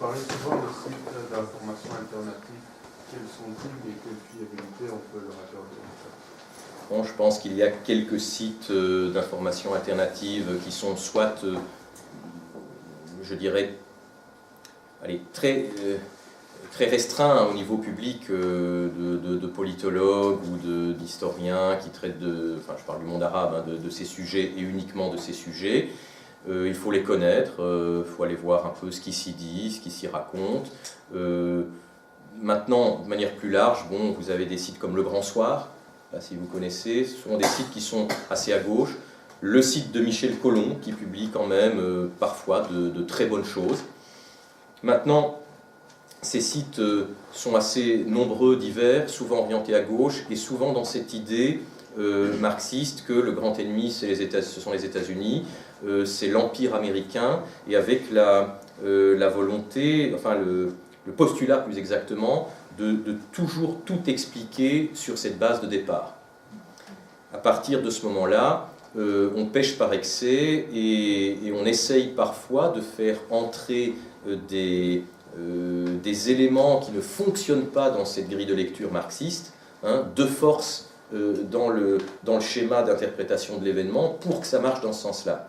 parlez souvent de sites d'information alternatives. Quels sont-ils et quelle fiabilité on peut leur accorder? Bon, je pense qu'il y a quelques sites d'information alternative qui sont soit, je dirais, allez, très restreints au niveau public de politologues ou d'historiens qui traitent enfin je parle du monde arabe, hein, de ces sujets et uniquement de ces sujets. Il faut les connaître, il faut aller voir un peu ce qui s'y dit, ce qui s'y raconte. Maintenant, de manière plus large, bon, vous avez des sites comme Le Grand Soir, là, si vous connaissez, ce sont des sites qui sont assez à gauche. Le site de Michel Colomb, qui publie quand même parfois de très bonnes choses. Maintenant, ces sites sont assez nombreux, divers, souvent orientés à gauche, et souvent dans cette idée marxiste que le grand ennemi, ce sont les États-Unis, c'est l'Empire américain, et avec la volonté, enfin le postulat plus exactement, de toujours tout expliquer sur cette base de départ. À partir de ce moment-là, on pêche par excès et on essaye parfois de faire entrer des éléments qui ne fonctionnent pas dans cette grille de lecture marxiste, hein, de force dans le schéma d'interprétation de l'événement pour que ça marche dans ce sens-là.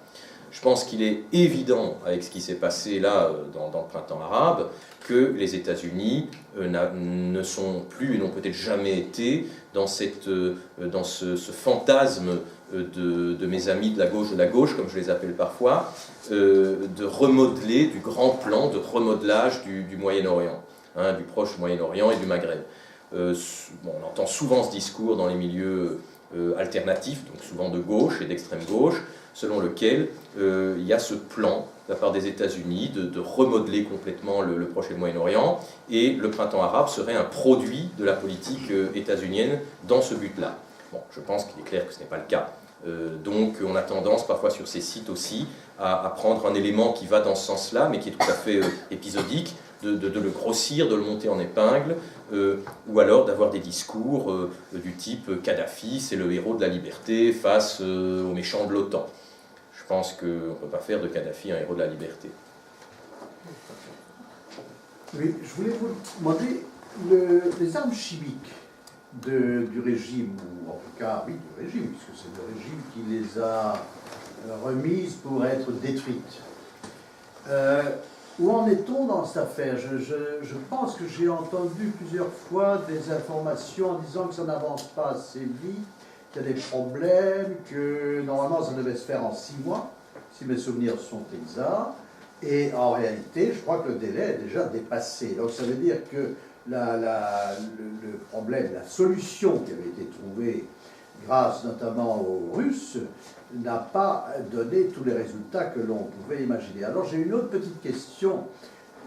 Je pense qu'il est évident, avec ce qui s'est passé là dans le printemps arabe, que les États-Unis ne sont plus et n'ont peut-être jamais été dans ce fantasme de mes amis de la gauche, comme je les appelle parfois, de remodeler, du grand plan de remodelage du Moyen-Orient, hein, du proche Moyen-Orient et du Maghreb. Bon, on entend souvent ce discours dans les milieux alternatifs, donc souvent de gauche et d'extrême gauche, selon lequel il y a ce plan de la part des États-Unis de remodeler complètement le Proche et le Moyen-Orient, et le printemps arabe serait un produit de la politique états-unienne dans ce but-là. Bon, je pense qu'il est clair que ce n'est pas le cas. Donc on a tendance parfois sur ces sites aussi à prendre un élément qui va dans ce sens-là, mais qui est tout à fait épisodique, de le grossir, de le monter en épingle, ou alors d'avoir des discours du type Kadhafi, c'est le héros de la liberté face aux méchants de l'OTAN. Je pense qu'on ne peut pas faire de Kadhafi un héros de la liberté. Oui, je voulais vous demander, les armes chimiques du régime, ou en tout cas, oui, du régime, puisque c'est le régime qui les a remises pour être détruites. Où en est-on dans cette affaire? Je pense que j'ai entendu plusieurs fois des informations en disant que ça n'avance pas assez vite, qu'il y a des problèmes, que normalement ça devait se faire en 6 mois, si mes souvenirs sont exacts, et en réalité, je crois que le délai est déjà dépassé. Donc ça veut dire que le problème, la solution qui avait été trouvée grâce notamment aux Russes, n'a pas donné tous les résultats que l'on pouvait imaginer. Alors j'ai une autre petite question.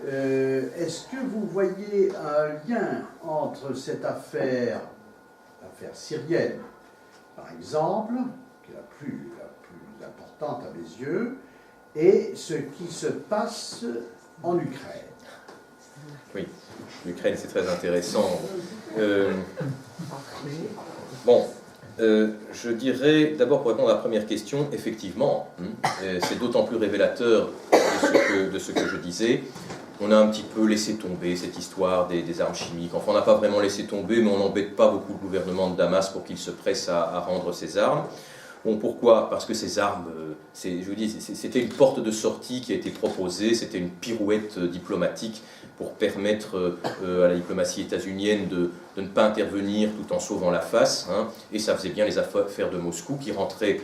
Est-ce que vous voyez un lien entre cette affaire syrienne, par exemple, qui est la plus importante à mes yeux, et ce qui se passe en Ukraine? Oui, l'Ukraine c'est très intéressant. Bon. Je dirais, d'abord pour répondre à la première question, effectivement, c'est d'autant plus révélateur de ce que je disais. On a un petit peu laissé tomber cette histoire des armes chimiques. Enfin, on n'a pas vraiment laissé tomber, mais on n'embête pas beaucoup le gouvernement de Damas pour qu'il se presse à rendre ces armes. Bon, pourquoi? Parce que ces armes, je vous dis, c'était une porte de sortie qui a été proposée, c'était une pirouette diplomatique pour permettre à la diplomatie états-unienne de ne pas intervenir tout en sauvant la face, hein, et ça faisait bien les affaires de Moscou qui rentraient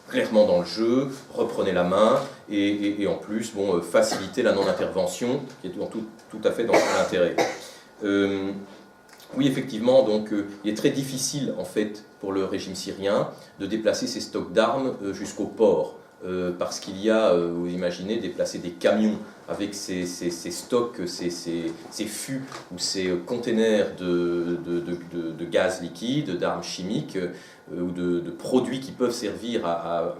clairement dans le jeu, reprenaient la main, et en plus, bon, faciliter la non-intervention, qui est tout à fait dans son intérêt. Oui, effectivement, donc il est très difficile, en fait, pour le régime syrien, de déplacer ses stocks d'armes jusqu'au port. Parce qu'il y a, vous imaginez, déplacer des camions avec ces stocks, ces fûts ou ces containers de gaz liquide, d'armes chimiques ou de produits qui peuvent servir à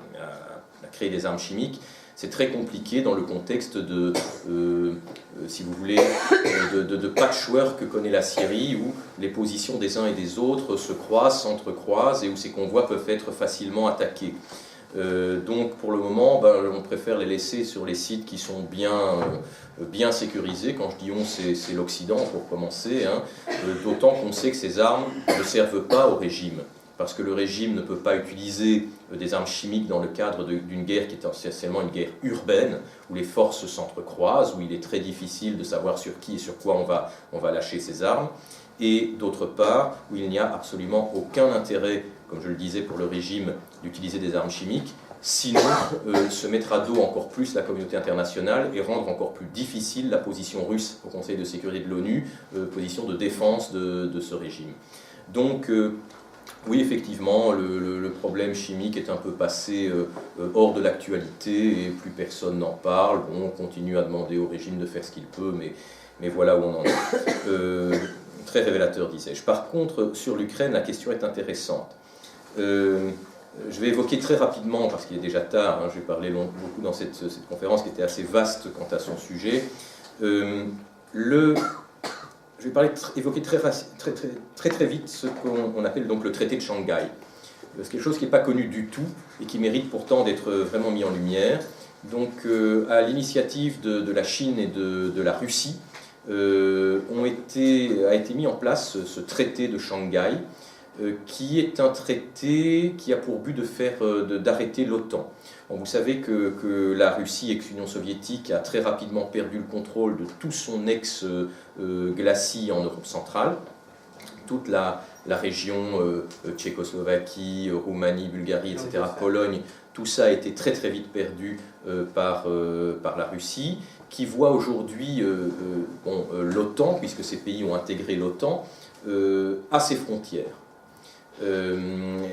créer des armes chimiques. C'est très compliqué dans le contexte si vous voulez, de patchwork que connaît la Syrie, où les positions des uns et des autres se croisent, s'entrecroisent, et où ces convois peuvent être facilement attaqués. Donc pour le moment, on préfère les laisser sur les sites qui sont bien sécurisés. Quand je dis on, c'est l'Occident pour commencer, hein. D'autant qu'on sait que ces armes ne servent pas au régime, parce que le régime ne peut pas utiliser des armes chimiques dans le cadre d'une guerre qui est essentiellement une guerre urbaine, où les forces s'entrecroisent, où il est très difficile de savoir sur qui et sur quoi on va lâcher ces armes, et d'autre part, où il n'y a absolument aucun intérêt, comme je le disais, pour le régime d'utiliser des armes chimiques, sinon se mettre à dos encore plus la communauté internationale et rendre encore plus difficile la position russe au Conseil de sécurité de l'ONU, position de défense de ce régime. Donc, oui, effectivement, le problème chimique est un peu passé hors de l'actualité et plus personne n'en parle. Bon, on continue à demander au régime de faire ce qu'il peut, mais voilà où on en est. Très révélateur, disais-je. Par contre, sur l'Ukraine, la question est intéressante. Je vais évoquer très rapidement, parce qu'il est déjà tard, hein, je vais parler beaucoup dans cette conférence qui était assez vaste quant à son sujet. Je vais évoquer très vite ce qu'on appelle donc le traité de Shanghai. C'est quelque chose qui n'est pas connu du tout et qui mérite pourtant d'être vraiment mis en lumière. Donc, à l'initiative de la Chine et de la Russie, a été mis en place ce traité de Shanghai, qui est un traité qui a pour but d'arrêter l'OTAN. Bon, vous savez que la Russie, ex-Union soviétique, a très rapidement perdu le contrôle de tout son ex-glacis en Europe centrale. Toute la région Tchécoslovaquie, Roumanie, Bulgarie, etc., Pologne, tout ça a été très très vite perdu par la Russie, qui voit aujourd'hui l'OTAN, puisque ces pays ont intégré l'OTAN, à ses frontières.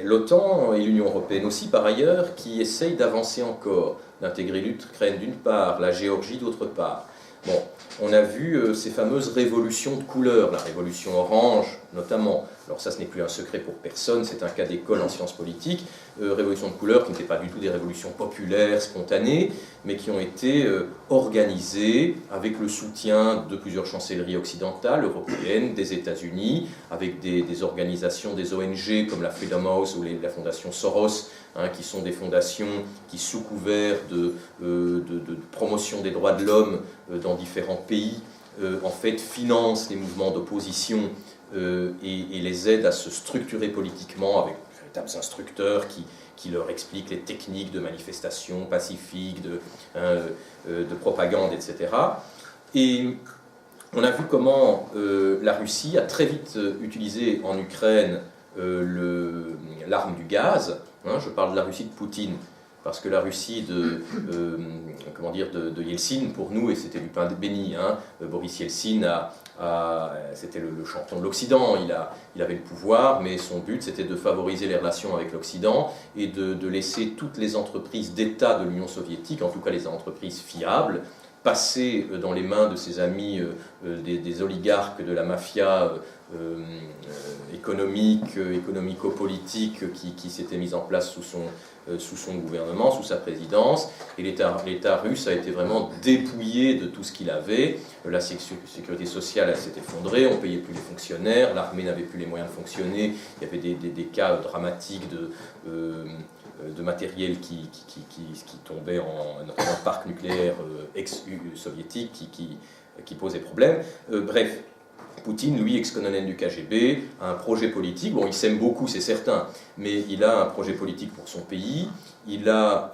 L'OTAN et l'Union européenne aussi, par ailleurs, qui essayent d'avancer encore, d'intégrer l'Ukraine d'une part, la Géorgie d'autre part. Bon, on a vu ces fameuses révolutions de couleurs, la révolution orange notamment. Alors ça, ce n'est plus un secret pour personne, c'est un cas d'école en sciences politiques. Révolutions de couleurs qui n'étaient pas du tout des révolutions populaires, spontanées, mais qui ont été organisées avec le soutien de plusieurs chancelleries occidentales, européennes, des États-Unis, avec des organisations, des ONG comme la Freedom House ou la fondation Soros, hein, qui sont des fondations qui, sous couvert de promotion des droits de l'homme dans différents pays, en fait financent les mouvements d'opposition et les aident à se structurer politiquement avec de véritables instructeurs qui leur expliquent les techniques de manifestation pacifique, de propagande, etc. Et on a vu comment la Russie a très vite utilisé en Ukraine l'arme du gaz. Hein, je parle de la Russie de Poutine, parce que la Russie de Yeltsin, pour nous, et c'était du pain béni, hein, Boris Yeltsin c'était le champion de l'Occident, il avait le pouvoir, mais son but c'était de favoriser les relations avec l'Occident et de laisser toutes les entreprises d'État de l'Union soviétique, en tout cas les entreprises fiables, passer dans les mains de ses amis, des oligarques de la mafia économico-politique qui s'était mise en place sous son gouvernement, sous sa présidence, et l'État russe a été vraiment dépouillé de tout ce qu'il avait. La sécurité sociale s'est effondrée, on ne payait plus les fonctionnaires, l'armée n'avait plus les moyens de fonctionner, il y avait des cas dramatiques de matériel qui tombait en parc nucléaire ex-soviétique qui posait problème. Bref, Poutine, lui, ex-colonel du KGB, a un projet politique. Bon, il s'aime beaucoup, c'est certain, mais il a un projet politique pour son pays. Il a,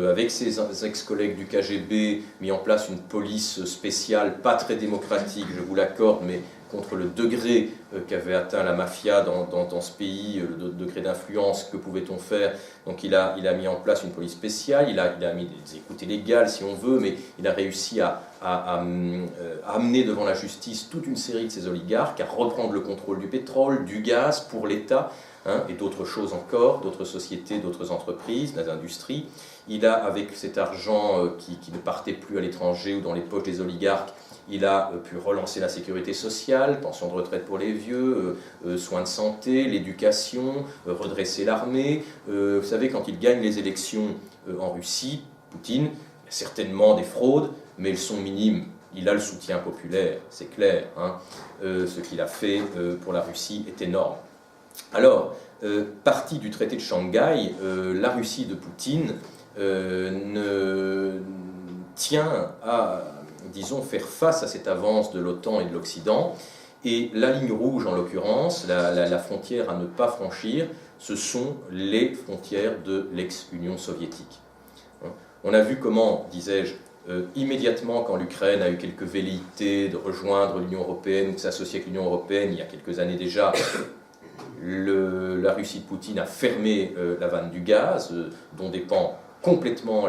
avec ses ex-collègues du KGB, mis en place une police spéciale, pas très démocratique, je vous l'accorde, mais contre le degré qu'avait atteint la mafia dans ce pays, le degré d'influence, que pouvait-on faire? Donc il a mis en place une police spéciale, il a mis des écoutes illégales si on veut, mais il a réussi à amener devant la justice toute une série de ces oligarques, à reprendre le contrôle du pétrole, du gaz pour l'État, hein, et d'autres choses encore, d'autres sociétés, d'autres entreprises, des industries. Il a, avec cet argent qui ne partait plus à l'étranger ou dans les poches des oligarques, il a pu relancer la sécurité sociale, pension de retraite pour les vieux, soins de santé, l'éducation, redresser l'armée. Vous savez, quand il gagne les élections en Russie, Poutine, il y a certainement des fraudes, mais elles sont minimes. Il a le soutien populaire, c'est clair. Hein. Ce qu'il a fait pour la Russie est énorme. Alors, partie du traité de Shanghai, la Russie de Poutine tient à, disons, faire face à cette avance de l'OTAN et de l'Occident. Et la ligne rouge, en l'occurrence, la frontière à ne pas franchir, ce sont les frontières de l'ex-Union soviétique. On a vu comment, disais-je, immédiatement quand l'Ukraine a eu quelques velléités de rejoindre l'Union européenne ou de s'associer avec l'Union européenne, il y a quelques années déjà, la Russie de Poutine a fermé la vanne du gaz, dont dépend complètement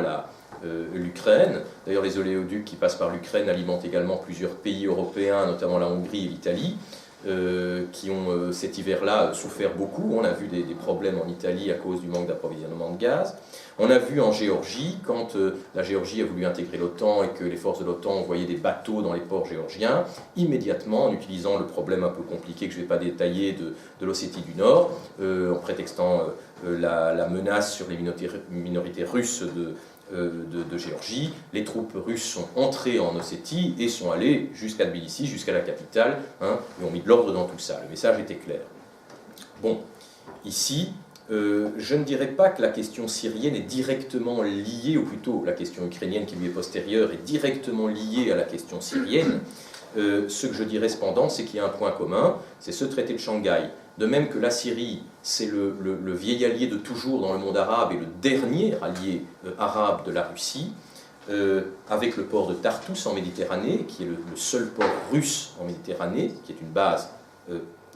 l'Ukraine. D'ailleurs, les oléoducs qui passent par l'Ukraine alimentent également plusieurs pays européens, notamment la Hongrie et l'Italie, qui ont cet hiver-là souffert beaucoup. On a vu des problèmes en Italie à cause du manque d'approvisionnement de gaz. On a vu en Géorgie, quand la Géorgie a voulu intégrer l'OTAN et que les forces de l'OTAN envoyaient des bateaux dans les ports géorgiens, immédiatement, en utilisant le problème un peu compliqué que je ne vais pas détailler de l'Ossétie du Nord, en prétextant la menace sur les minorités russes de Géorgie, les troupes russes sont entrées en Ossétie et sont allées jusqu'à Tbilissi, jusqu'à la capitale, et ont mis de l'ordre dans tout ça. Le message était clair. Bon, ici, je ne dirais pas que la question syrienne est directement liée, ou plutôt la question ukrainienne qui lui est postérieure est directement liée à la question syrienne. Ce que je dirais cependant, c'est qu'il y a un point commun, c'est ce traité de Shanghai. De même que la Syrie, c'est le vieil allié de toujours dans le monde arabe et le dernier allié arabe de la Russie, avec le port de Tartous en Méditerranée, qui est le seul port russe en Méditerranée, qui est une base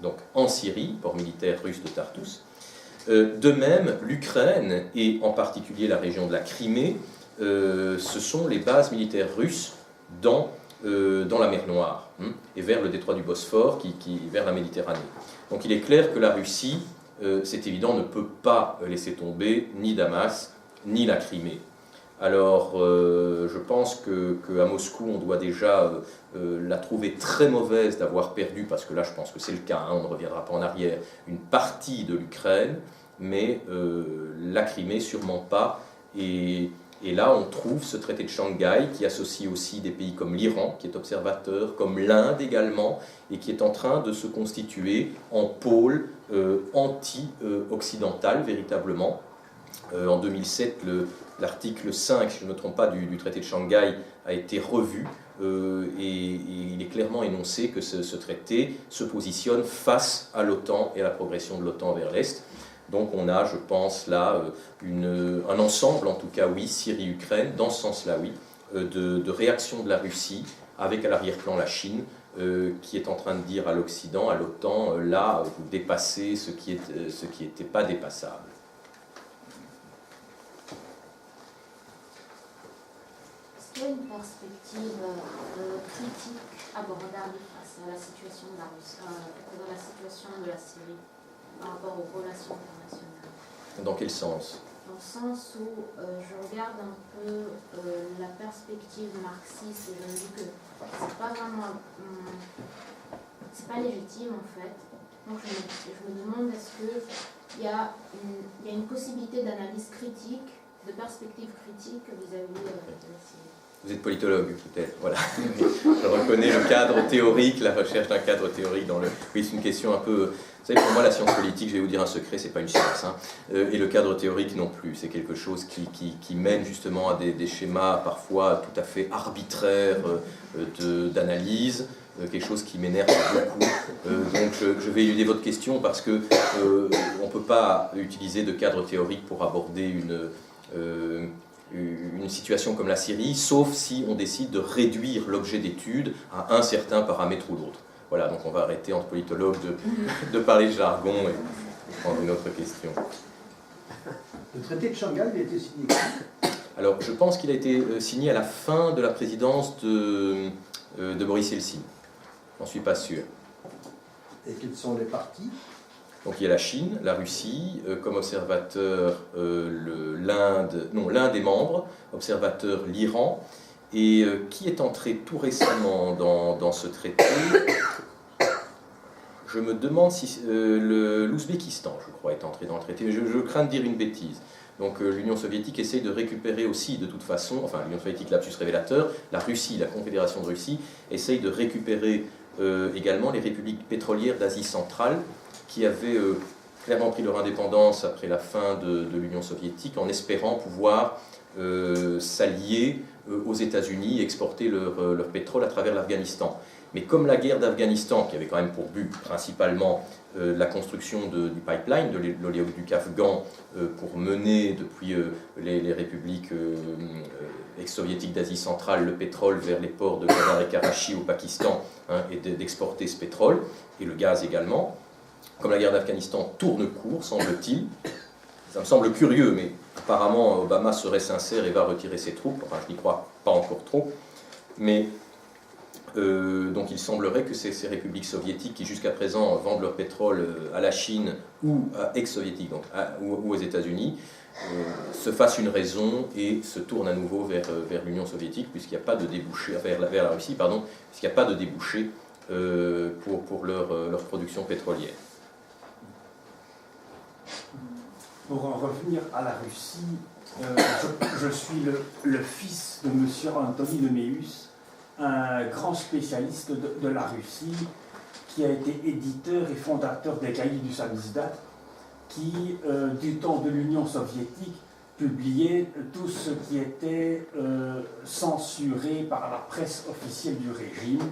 donc en Syrie, port militaire russe de Tartous. De même, l'Ukraine, et en particulier la région de la Crimée, ce sont les bases militaires russes dans la mer Noire, et vers le détroit du Bosphore, vers la Méditerranée. Donc il est clair que la Russie, c'est évident, ne peut pas laisser tomber ni Damas, ni la Crimée. Alors, je pense qu'à Moscou, on doit déjà la trouver très mauvaise d'avoir perdu, parce que là, je pense que c'est le cas, on ne reviendra pas en arrière, une partie de l'Ukraine, mais la Crimée, sûrement pas. Et là, on trouve ce traité de Shanghai qui associe aussi des pays comme l'Iran, qui est observateur, comme l'Inde également, et qui est en train de se constituer en pôle anti-occidental, véritablement. En 2007, l'article 5, si je ne me trompe pas, du traité de Shanghai a été revu, et il est clairement énoncé que ce traité se positionne face à l'OTAN et à la progression de l'OTAN vers l'Est. Donc on a, je pense, là, un ensemble, en tout cas, oui, Syrie-Ukraine, dans ce sens-là, oui, de réaction de la Russie, avec à l'arrière-plan la Chine, qui est en train de dire à l'Occident, à l'OTAN, là, vous dépassez ce qui n'était pas dépassable. Est-ce qu'il y a une perspective critique abordable face à la situation de la Russie, dans la situation de la Syrie par rapport aux relations internationales? Dans quel sens? Dans le sens où je regarde un peu la perspective marxiste et je me dis que c'est pas vraiment, c'est pas légitime en fait. Donc je me demande est-ce qu'il y a une possibilité d'analyse critique, de perspective critique vis-à-vis de la Syrie. Vous êtes politologue, peut-être, voilà. Je reconnais le cadre théorique, la recherche d'un cadre théorique dans le... Oui, c'est une question un peu... Vous savez, pour moi, la science politique, je vais vous dire un secret, c'est pas une science. Et le cadre théorique non plus. C'est quelque chose qui mène justement à des schémas parfois tout à fait arbitraires d'analyse, quelque chose qui m'énerve beaucoup. Donc je vais éluder votre question parce que on ne peut pas utiliser de cadre théorique pour aborder une situation comme la Syrie, sauf si on décide de réduire l'objet d'étude à un certain paramètre ou l'autre. Voilà, donc on va arrêter entre politologues de parler jargon et prendre une autre question. Le traité de Shanghai, il a été signé. Alors, je pense qu'il a été signé à la fin de la présidence de Boris Yeltsin. J'en suis pas sûr. Et quels sont les partis? Donc il y a la Chine, la Russie, comme observateur l'Inde est membre, observateur l'Iran, et qui est entré tout récemment dans ce traité. Je me demande si l'Ouzbékistan, je crois, est entré dans le traité. Je crains de dire une bêtise. Donc l'Union soviétique essaye de récupérer aussi, de toute façon, enfin l'Union soviétique, lapsus révélateur, la Russie, la Confédération de Russie, essaye de récupérer également les républiques pétrolières d'Asie centrale qui avaient clairement pris leur indépendance après la fin de l'Union soviétique en espérant pouvoir s'allier aux États-Unis et exporter leur pétrole à travers l'Afghanistan. Mais comme la guerre d'Afghanistan, qui avait quand même pour but principalement la construction du pipeline, de l'oléoduc afghan, pour mener depuis les républiques ex-soviétiques d'Asie centrale le pétrole vers les ports de Kandahar et Karachi au Pakistan, hein, et d'exporter ce pétrole, et le gaz également. Comme la guerre d'Afghanistan tourne court, semble-t-il, ça me semble curieux, mais apparemment Obama serait sincère et va retirer ses troupes, enfin je n'y crois pas encore trop, mais donc il semblerait que ces républiques soviétiques qui jusqu'à présent vendent leur pétrole à la Chine ou à ex-soviétiques, donc ou aux États-Unis, se fassent une raison et se tournent à nouveau vers l'Union soviétique, puisqu'il n'y a pas de débouché, vers la Russie, pardon, puisqu'il n'y a pas de débouché pour leur production pétrolière. Pour en revenir à la Russie, je suis le fils de M. Anthony Lemaius, un grand spécialiste de la Russie, qui a été éditeur et fondateur des Cahiers du Samizdat, qui, du temps de l'Union soviétique, publiait tout ce qui était censuré par la presse officielle du régime,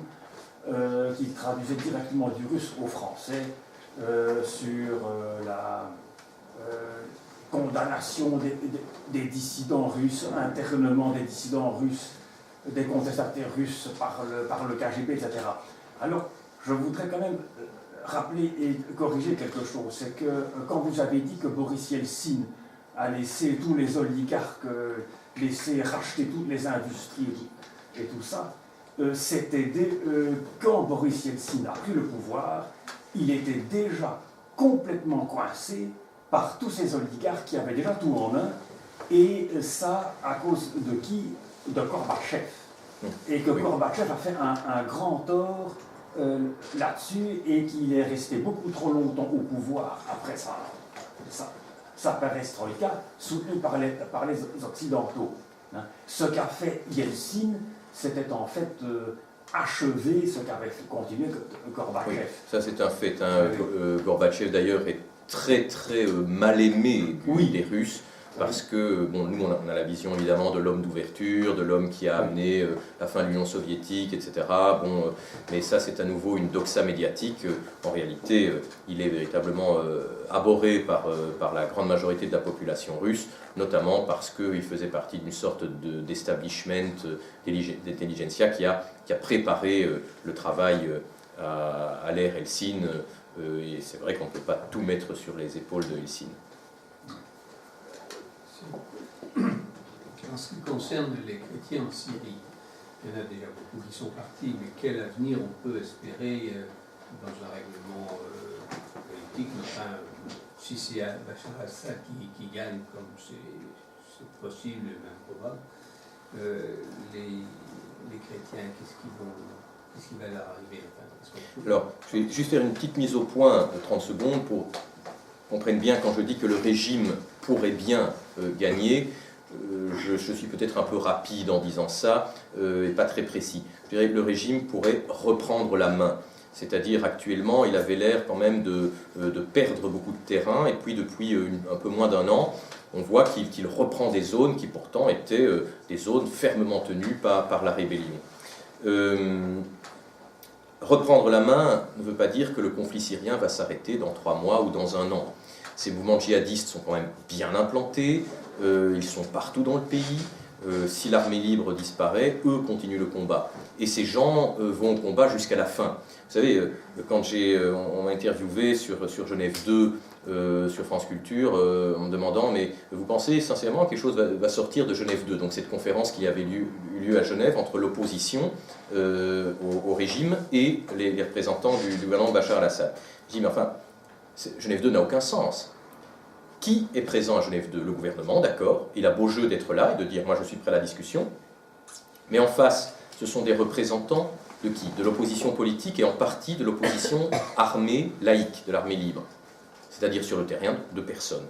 qui traduisait directement du russe au français sur la condamnation des dissidents russes, internement des dissidents russes, des contestataires russes par le KGB, etc. Alors, je voudrais quand même rappeler et corriger quelque chose. C'est que quand vous avez dit que Boris Yeltsin a laissé tous les oligarques, laissé racheter toutes les industries et tout ça, c'était quand Boris Yeltsin a pris le pouvoir, il était déjà complètement coincé par tous ces oligarques qui avaient déjà tout en main, et ça à cause de qui? De Gorbatchev. Et que Gorbatchev a fait un grand tort là-dessus, et qu'il est resté beaucoup trop longtemps au pouvoir après sa perestroïka, soutenu par les Occidentaux. Hein. Ce qu'a fait Yeltsin, c'était en fait achever ce qu'avait continué Gorbatchev. Oui, ça c'est un fait. Hein. Gorbatchev d'ailleurs est très très mal aimé des Russes, parce que bon, nous on a la vision évidemment de l'homme d'ouverture, de l'homme qui a amené la fin de l'Union soviétique, etc. Bon, mais ça c'est à nouveau une doxa médiatique. En réalité, il est véritablement abhorré par la grande majorité de la population russe, notamment parce qu'il faisait partie d'une sorte d'establishment d'intelligentsia qui a préparé le travail à l'ère Helsinki. Et c'est vrai qu'on ne peut pas tout mettre sur les épaules de Helsinki. En ce qui concerne les chrétiens en Syrie, il y en a déjà beaucoup qui sont partis, mais quel avenir on peut espérer dans un règlement politique, enfin, si c'est Bachar al-Assad qui gagne, comme c'est possible et même probable, les chrétiens, qu'est-ce qui va leur arriver? Alors, je vais juste faire une petite mise au point de 30 secondes pour qu'on comprenne bien quand je dis que le régime pourrait bien gagner. Je suis peut-être un peu rapide en disant ça et pas très précis. Je dirais que le régime pourrait reprendre la main. C'est-à-dire actuellement, il avait l'air quand même de perdre beaucoup de terrain, et puis depuis un peu moins d'un an, on voit qu'il reprend des zones qui pourtant étaient des zones fermement tenues par la rébellion. Reprendre la main ne veut pas dire que le conflit syrien va s'arrêter dans 3 mois ou dans 1 an. Ces mouvements djihadistes sont quand même bien implantés, ils sont partout dans le pays. Si l'armée libre disparaît, eux continuent le combat. Et ces gens vont au combat jusqu'à la fin. Vous savez, quand on m'a interviewé sur Genève 2, sur France Culture, en me demandant, mais vous pensez sincèrement que quelque chose va sortir de Genève 2, donc cette conférence qui avait eu lieu à Genève entre l'opposition au régime et les représentants du gouvernement Bachar al-Assad. Je dis, mais enfin, Genève 2 n'a aucun sens. Qui est présent à Genève 2? Le gouvernement, d'accord, il a beau jeu d'être là et de dire, moi je suis prêt à la discussion, mais en face, ce sont des représentants de qui? De l'opposition politique et en partie de l'opposition armée laïque, de l'armée libre, c'est-à-dire sur le terrain de personnes.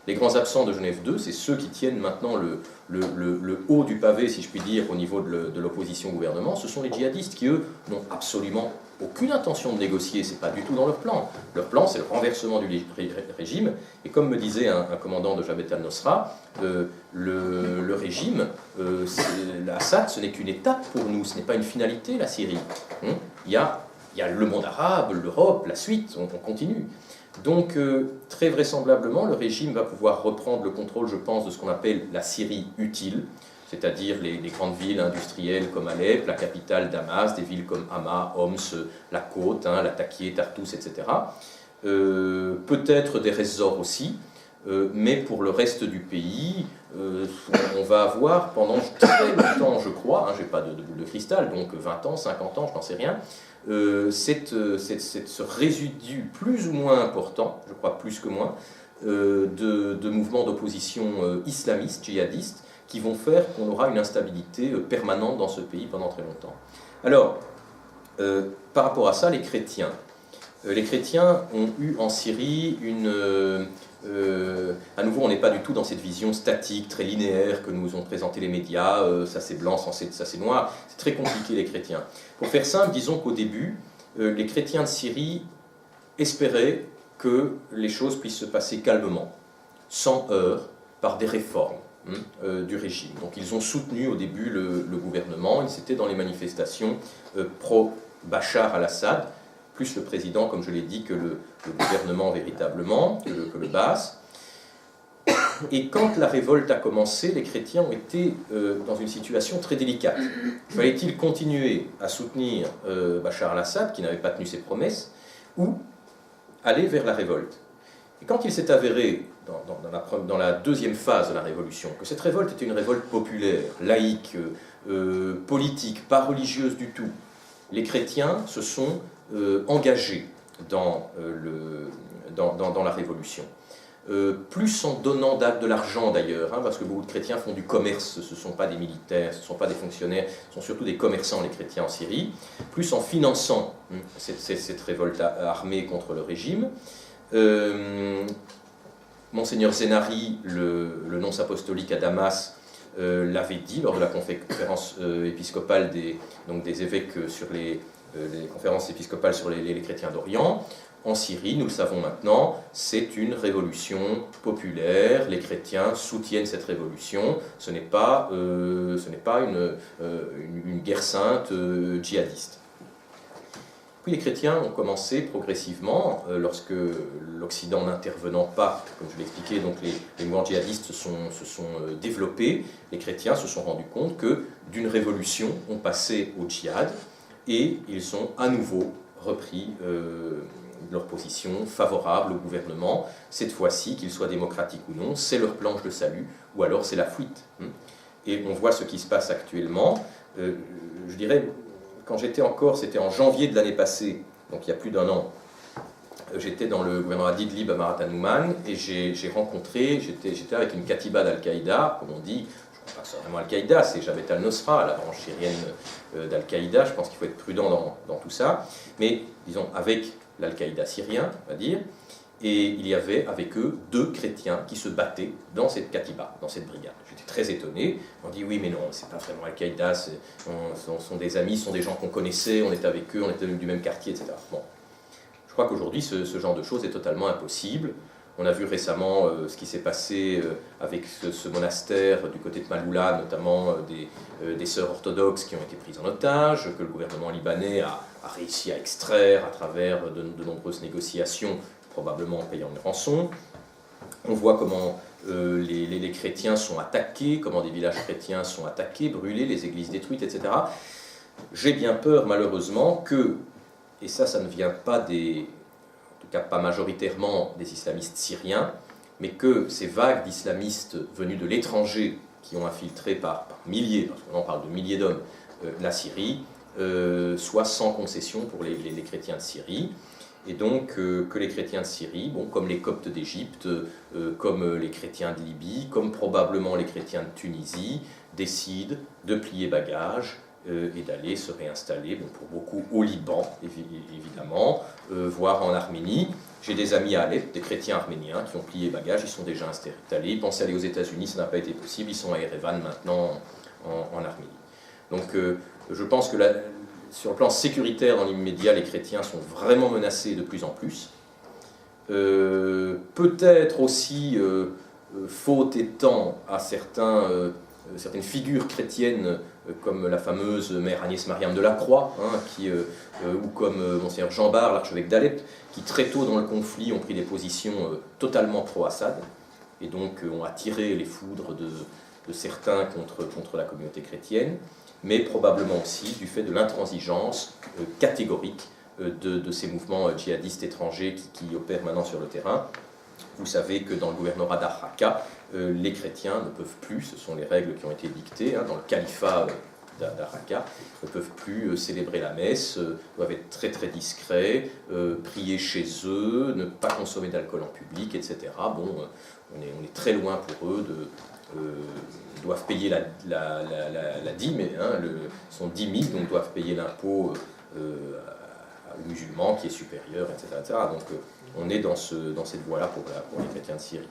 Les grands absents de Genève II, c'est ceux qui tiennent maintenant le haut du pavé, si je puis dire, au niveau de l'opposition au gouvernement. Ce sont les djihadistes qui, eux, n'ont absolument aucune intention de négocier, c'est pas du tout dans leur plan. Leur plan, c'est le renversement du régime. Et comme me disait un commandant de Jabhat al-Nusra, le régime, l'Assad, ce n'est qu'une étape pour nous, ce n'est pas une finalité, la Syrie. Il y a le monde arabe, l'Europe, la suite, on continue. Donc, très vraisemblablement, le régime va pouvoir reprendre le contrôle, je pense, de ce qu'on appelle la Syrie utile, c'est-à-dire les grandes villes industrielles comme Alep, la capitale Damas, des villes comme Hama, Homs, la Côte, Latakia, Tartous, etc. Peut-être des Reszor aussi, mais pour le reste du pays, on va avoir pendant très longtemps, je crois, je n'ai pas de boule de cristal, donc 20 ans, 50 ans, je n'en sais rien, ce résidu plus ou moins important, je crois plus que moins, de mouvements d'opposition islamistes, djihadistes, qui vont faire qu'on aura une instabilité permanente dans ce pays pendant très longtemps. Alors, par rapport à ça, les chrétiens ont eu en Syrie à nouveau, on n'est pas du tout dans cette vision statique, très linéaire que nous ont présenté les médias, ça c'est blanc, ça c'est noir, c'est très compliqué les chrétiens. Pour faire simple, disons qu'au début, les chrétiens de Syrie espéraient que les choses puissent se passer calmement, sans heurts, par des réformes du régime. Donc ils ont soutenu au début le gouvernement, ils étaient dans les manifestations pro-Bachar al-Assad, plus le président, comme je l'ai dit, que le gouvernement véritablement, que le Baas. Et quand la révolte a commencé, les chrétiens ont été dans une situation très délicate. Fallait-il continuer à soutenir Bachar al-Assad, qui n'avait pas tenu ses promesses, ou aller vers la révolte? Et quand il s'est avéré, dans la deuxième phase de la révolution, que cette révolte était une révolte populaire, laïque, politique, pas religieuse du tout, les chrétiens se sont engagés dans la révolution. Plus en donnant de l'argent d'ailleurs, parce que beaucoup de chrétiens font du commerce, ce ne sont pas des militaires, ce ne sont pas des fonctionnaires, ce sont surtout des commerçants les chrétiens en Syrie, plus en finançant cette révolte armée contre le régime. Monseigneur Zenari, le nonce apostolique à Damas, l'avait dit lors de la conférence épiscopale des évêques sur les conférences épiscopales sur les chrétiens d'Orient. En Syrie, nous le savons maintenant, c'est une révolution populaire, les chrétiens soutiennent cette révolution, ce n'est pas une guerre sainte djihadiste. Puis les chrétiens ont commencé progressivement, lorsque l'Occident n'intervenant pas, comme je l'expliquais, donc les mouvements djihadistes se sont développés, les chrétiens se sont rendus compte que d'une révolution, on passait au djihad, et ils ont à nouveau repris leur position favorable au gouvernement. Cette fois-ci, qu'il soit démocratique ou non, c'est leur planche de salut, ou alors c'est la fuite. Et on voit ce qui se passe actuellement. Je dirais, quand j'étais encore, c'était en janvier de l'année passée, donc il y a plus d'un an, j'étais dans le gouvernement d'Idlib à Marat Nouman, et j'étais avec une katiba d'Al-Qaïda, comme on dit. Je ne crois pas que c'est vraiment Al-Qaïda, c'est Jabhat al-Nusra, la branche syrienne d'Al-Qaïda. Je pense qu'il faut être prudent dans tout ça. Mais, disons, avec l'Al-Qaïda syrien, on va dire, et il y avait avec eux 2 chrétiens qui se battaient dans cette katiba, dans cette brigade. J'étais très étonné. On dit oui, mais non, c'est pas vraiment Al-Qaïda, ce sont des amis, ce sont des gens qu'on connaissait, on était avec eux, on était du même quartier, etc. Bon. Je crois qu'aujourd'hui, ce genre de choses est totalement impossible. On a vu récemment ce qui s'est passé avec ce monastère du côté de Maaloula, notamment des sœurs orthodoxes qui ont été prises en otage, que le gouvernement libanais a réussi à extraire à travers de nombreuses négociations, probablement en payant une rançon. On voit comment les chrétiens sont attaqués, comment des villages chrétiens sont attaqués, brûlés, les églises détruites, etc. J'ai bien peur, malheureusement, que, et ça ne vient pas en tout cas pas majoritairement des islamistes syriens, mais que ces vagues d'islamistes venus de l'étranger, qui ont infiltré par milliers, parce qu'on en parle de milliers d'hommes, la Syrie, soient sans concession pour les chrétiens de Syrie. Et donc que les chrétiens de Syrie, comme les Coptes d'Égypte, comme les chrétiens de Libye, comme probablement les chrétiens de Tunisie, décident de plier bagages et d'aller se réinstaller, bon, pour beaucoup au Liban, évidemment, voire en Arménie. J'ai des amis à Alep, des chrétiens arméniens, qui ont plié bagages, ils sont déjà installés, ils pensaient aller aux États-Unis, ça n'a pas été possible, ils sont à Erevan maintenant en Arménie. Donc je pense que sur le plan sécuritaire, dans l'immédiat, les chrétiens sont vraiment menacés de plus en plus. Peut-être aussi, faute étant à certaines figures chrétiennes, comme la fameuse mère Agnès Mariam de la Croix, hein, ou comme Monseigneur Jean Bart, l'archevêque d'Alep, qui très tôt dans le conflit ont pris des positions totalement pro-Assad, et donc ont attiré les foudres de certains contre la communauté chrétienne, mais probablement aussi du fait de l'intransigeance catégorique de ces mouvements djihadistes étrangers qui opèrent maintenant sur le terrain. Vous savez que dans le gouvernorat d'Arraka, les chrétiens ne peuvent plus, ce sont les règles qui ont été dictées, hein, dans le califat d'Arraka, ne peuvent plus célébrer la messe, doivent être très très discrets, prier chez eux, ne pas consommer d'alcool en public, etc. Bon, on est très loin pour eux doivent payer la dîme, hein, sont 10 000, donc doivent payer l'impôt aux musulmans qui est supérieur, etc. Donc on est dans cette voie-là pour les chrétiens de Syrie.